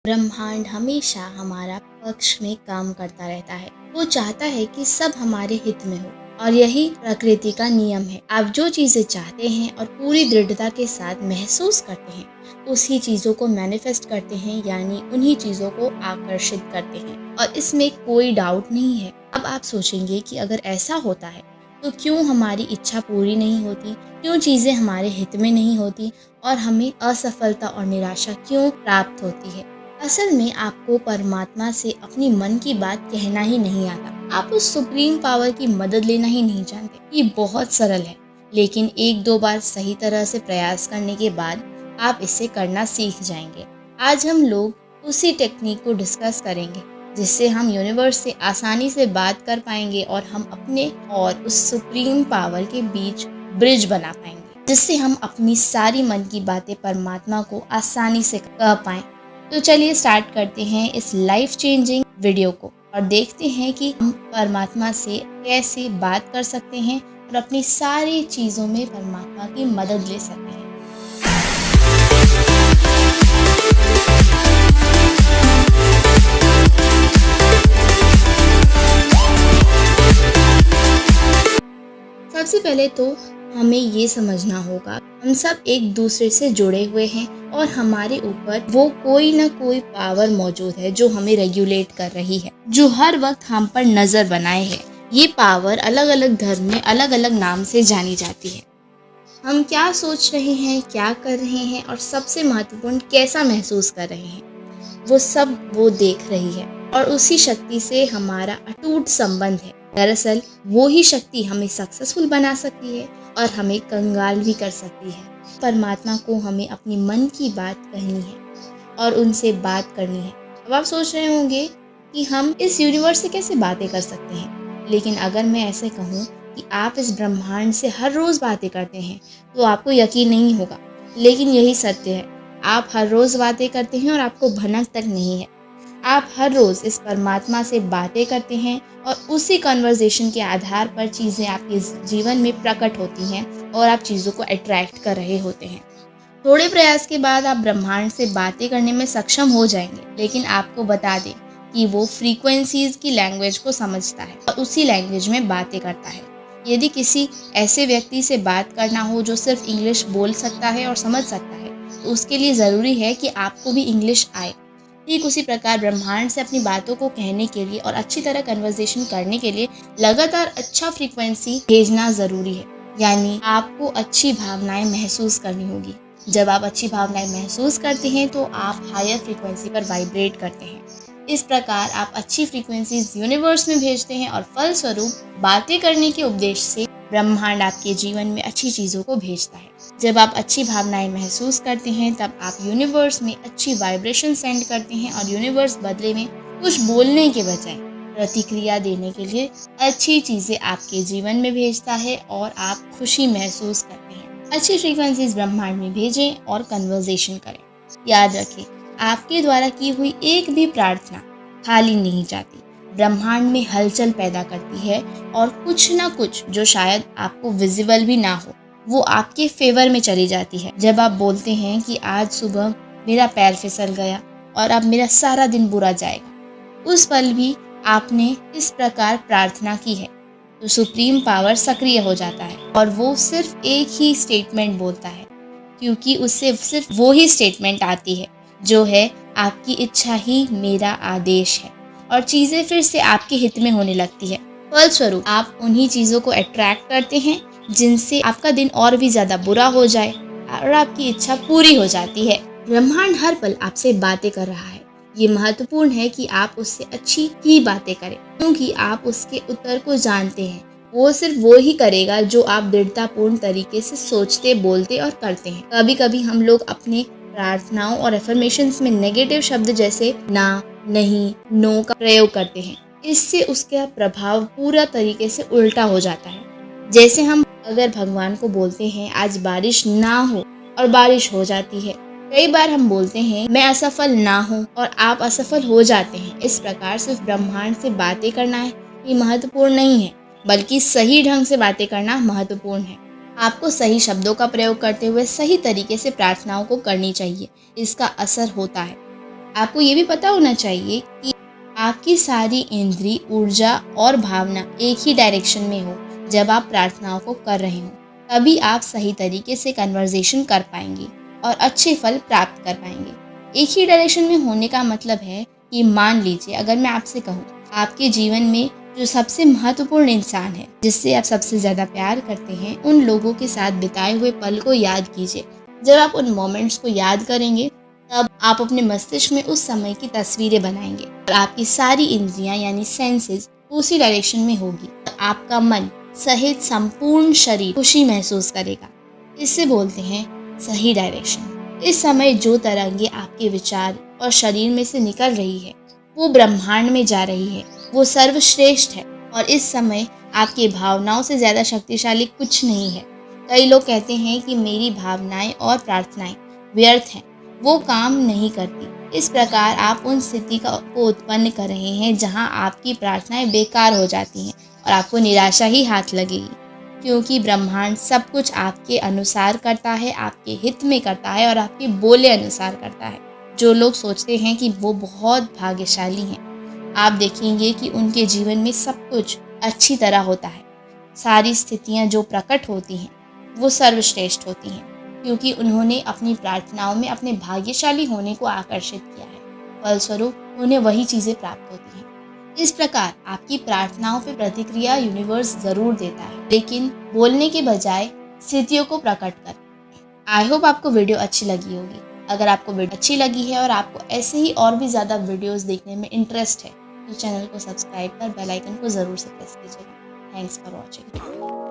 ब्रह्मांड हमेशा हमारा पक्ष में काम करता रहता है। वो चाहता है कि सब हमारे हित में हो और यही प्रकृति का नियम है। आप जो चीज़ें चाहते हैं और पूरी दृढ़ता के साथ महसूस करते हैं, उसी चीज़ों को मैनिफेस्ट करते हैं, यानी उन्हीं चीज़ों को आकर्षित करते हैं और इसमें कोई डाउट नहीं है। अब आप सोचेंगे कि अगर ऐसा होता है तो क्यों हमारी इच्छा पूरी नहीं होती, क्यों चीज़ें हमारे हित में नहीं होती और हमें असफलता और निराशा क्यों प्राप्त होती है। असल में आपको परमात्मा से अपनी मन की बात कहना ही नहीं आता। आप उस सुप्रीम पावर की मदद लेना ही नहीं जानते। ये बहुत सरल है, लेकिन एक दो बार सही तरह से प्रयास करने के बाद आप इसे करना सीख जाएंगे। आज हम लोग उसी टेक्निक को डिस्कस करेंगे, जिससे हम यूनिवर्स से आसानी से बात कर पाएंगे और हम अपने और उस सुप्रीम पावर के बीच ब्रिज बना पाएंगे, जिससे हम अपनी सारी मन की बातें परमात्मा को आसानी से कह पाएं। तो चलिए स्टार्ट करते हैं इस लाइफ चेंजिंग वीडियो को और देखते हैं कि हम परमात्मा से कैसे बात कर सकते हैं और अपनी सारी चीज़ों में परमात्मा की मदद ले सकते हैं। सबसे पहले तो हमें ये समझना होगा, हम सब एक दूसरे से जुड़े हुए हैं और हमारे ऊपर वो कोई ना कोई पावर मौजूद है जो हमें रेगुलेट कर रही है, जो हर वक्त हम पर नजर बनाए है। ये पावर अलग अलग धर्म में अलग अलग नाम से जानी जाती है। हम क्या सोच रहे हैं, क्या कर रहे हैं और सबसे महत्वपूर्ण कैसा महसूस कर रहे हैं, वो सब वो देख रही है और उसी शक्ति से हमारा अटूट संबंध है। दरअसल वो ही शक्ति हमें सक्सेसफुल बना सकती है और हमें कंगाल भी कर सकती है। परमात्मा को हमें अपनी मन की बात कहनी है और उनसे बात करनी है। अब आप सोच रहे होंगे कि हम इस यूनिवर्स से कैसे बातें कर सकते हैं, लेकिन अगर मैं ऐसे कहूँ कि आप इस ब्रह्मांड से हर रोज़ बातें करते हैं तो आपको यकीन नहीं होगा, लेकिन यही सत्य है। आप हर रोज़ बातें करते हैं और आपको भनक तक नहीं है। आप हर रोज़ इस परमात्मा से बातें करते हैं और उसी कन्वर्सेशन के आधार पर चीज़ें आपके जीवन में प्रकट होती हैं और आप चीज़ों को अट्रैक्ट कर रहे होते हैं। थोड़े प्रयास के बाद आप ब्रह्मांड से बातें करने में सक्षम हो जाएंगे, लेकिन आपको बता दें कि वो फ्रीक्वेंसीज की लैंग्वेज को समझता है और उसी लैंग्वेज में बातें करता है। यदि किसी ऐसे व्यक्ति से बात करना हो जो सिर्फ इंग्लिश बोल सकता है और समझ सकता है, तो उसके लिए ज़रूरी है कि आपको भी इंग्लिश आए। ठीक उसी प्रकार ब्रह्मांड से अपनी बातों को कहने के लिए और अच्छी तरह कन्वर्सेशन करने के लिए लगातार अच्छा फ्रीक्वेंसी भेजना ज़रूरी है। यानी आपको अच्छी भावनाएं महसूस करनी होगी। जब आप अच्छी भावनाएं महसूस करते हैं तो आप हायर फ्रीक्वेंसी पर वाइब्रेट करते हैं। इस प्रकार आप अच्छी फ्रीक्वेंसीज यूनिवर्स में भेजते हैं और फलस्वरूप बातें करने के उद्देश्य से ब्रह्मांड आपके जीवन में अच्छी चीज़ों को भेजता है। जब आप अच्छी भावनाएं महसूस करते हैं तब आप यूनिवर्स में अच्छी वाइब्रेशन सेंड करते हैं और यूनिवर्स बदले में कुछ बोलने के बजाय प्रतिक्रिया देने के लिए अच्छी चीज़ें आपके जीवन में भेजता है और आप खुशी महसूस करते हैं। अच्छी फ्रीक्वेंसीज ब्रह्मांड में भेजें और कन्वर्सेशन करें। याद रखें, आपके द्वारा की हुई एक भी प्रार्थना खाली नहीं जाती, ब्रह्मांड में हलचल पैदा करती है और कुछ ना कुछ जो शायद आपको विजिबल भी ना हो, वो आपके फेवर में चली जाती है। जब आप बोलते हैं कि आज सुबह मेरा पैर फिसल गया और अब मेरा सारा दिन बुरा जाएगा, उस पल भी आपने इस प्रकार प्रार्थना की है, तो सुप्रीम पावर सक्रिय हो जाता है और वो सिर्फ एक ही स्टेटमेंट बोलता है, क्योंकि उससे सिर्फ वो ही स्टेटमेंट आती है जो है आपकी इच्छा ही मेरा आदेश है, और चीज़ें फिर से आपके हित में होने लगती है। फलस्वरूप आप उन्हीं चीज़ों को अट्रैक्ट करते हैं जिनसे आपका दिन और भी ज़्यादा बुरा हो जाए और आपकी इच्छा पूरी हो जाती है। ब्रह्मांड हर पल आपसे बातें कर रहा है। ये महत्वपूर्ण है कि आप उससे अच्छी ही बातें करें, क्योंकि आप उसके उत्तर को जानते हैं। वो सिर्फ वो ही करेगा जो आप दृढ़तापूर्ण तरीके से सोचते, बोलते और करते हैं। कभी कभी हम लोग अपने प्रार्थनाओं और एफर्मेशंस में नेगेटिव शब्द जैसे ना, नहीं, नो का प्रयोग करते हैं। इससे उसका प्रभाव पूरा तरीके से उल्टा हो जाता है। जैसे हम अगर भगवान को बोलते हैं आज बारिश ना हो और बारिश हो जाती है। कई बार हम बोलते हैं मैं असफल ना हूँ और आप असफल हो जाते हैं। इस प्रकार सिर्फ ब्रह्मांड से बातें करना है ये महत्वपूर्ण नहीं है, बल्कि सही ढंग से बातें करना महत्वपूर्ण है। आपको सही शब्दों का प्रयोग करते हुए सही तरीके से प्रार्थनाओं को करनी चाहिए। इसका असर होता है। आपको ये भी पता होना चाहिए कि आपकी सारी इंद्री, ऊर्जा और भावना एक ही डायरेक्शन में हो। जब आप प्रार्थनाओं को कर रहे हो तभी आप सही तरीके से कन्वर्सेशन कर पाएंगे और अच्छे फल प्राप्त कर पाएंगे। एक ही डायरेक्शन में होने का मतलब है कि मान लीजिए अगर मैं आपसे कहूँ, आपके जीवन में जो सबसे महत्वपूर्ण इंसान है, जिससे आप सबसे ज़्यादा प्यार करते हैं, उन लोगों के साथ बिताए हुए पल को याद कीजिए। जब आप उन मोमेंट्स को याद करेंगे तब आप अपने मस्तिष्क में उस समय की तस्वीरें बनाएंगे और आपकी सारी इंद्रियां यानी सेंसेस उसी डायरेक्शन में होगी। आपका मन सहित संपूर्ण शरीर खुशी महसूस करेगा। इससे बोलते हैं सही डायरेक्शन। इस समय जो तरंगे आपके विचार और शरीर में से निकल रही है वो ब्रह्मांड में जा रही है, वो सर्वश्रेष्ठ है और इस समय आपकी भावनाओं से ज़्यादा शक्तिशाली कुछ नहीं है। कई लोग कहते हैं कि मेरी भावनाएं और प्रार्थनाएं व्यर्थ हैं, वो काम नहीं करती। इस प्रकार आप उन स्थिति को उत्पन्न कर रहे हैं जहां आपकी प्रार्थनाएं बेकार हो जाती हैं और आपको निराशा ही हाथ लगेगी, क्योंकि ब्रह्मांड सब कुछ आपके अनुसार करता है, आपके हित में करता है और आपके बोले अनुसार करता है। जो लोग सोचते हैं कि वो बहुत भाग्यशाली हैं, आप देखेंगे कि उनके जीवन में सब कुछ अच्छी तरह होता है। सारी स्थितियां जो प्रकट होती हैं वो सर्वश्रेष्ठ होती हैं, क्योंकि उन्होंने अपनी प्रार्थनाओं में अपने भाग्यशाली होने को आकर्षित किया है। फलस्वरूप उन्हें वही चीज़ें प्राप्त होती हैं। इस प्रकार आपकी प्रार्थनाओं पर प्रतिक्रिया यूनिवर्स ज़रूर देता है, लेकिन बोलने के बजाय स्थितियों को प्रकट कर। आई होप आपको वीडियो अच्छी लगी होगी। अगर आपको वीडियो अच्छी लगी है और आपको ऐसे ही और भी ज़्यादा वीडियोस देखने में इंटरेस्ट है तो चैनल को सब्सक्राइब कर बेल आइकन को ज़रूर से प्रेस कीजिएगा। Thanks for watching.